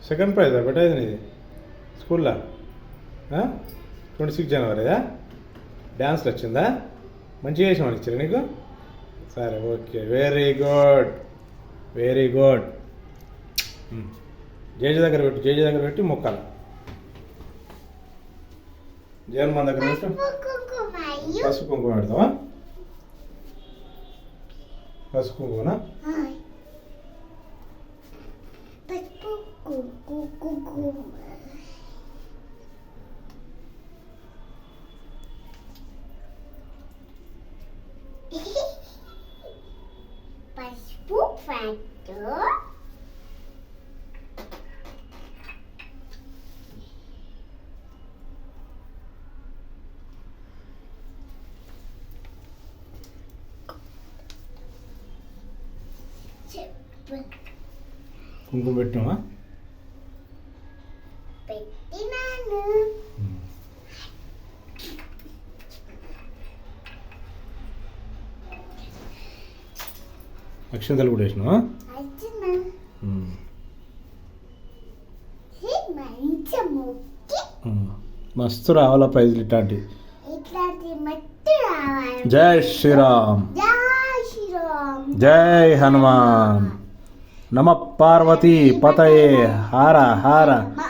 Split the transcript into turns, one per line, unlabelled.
second ప్రైజా పెట్టేది నీది స్కూల్లో 26 జనవరిదా డ్యాన్స్లో వచ్చిందా మంచిగా చేసినామని ఇచ్చారు నీకు సరే okay very good very good JG దగ్గర పెట్టి మొక్కాలి జగన్మోహన్ దగ్గర పెట్టు పసుపు కుంకుమ పెడతావా పసుపు కుంకుమనా
పసుపు ఫ్యాక్ట్
కుంకుమ పెట్టినావా
పెట్టినాను
అక్షంతలు కూడా వేసినావా
అచ్చనా మంచి ముక్కి
మస్తు రావాలా ప్రైజ్లు ఇట్లాంటివి
ఇట్లాంటి మట్టి రావాలి
జై శ్రీరామ్
జై శ్రీరామ్
జై హనుమాన్ నమ పార్వతీ పతయే హార హార
మా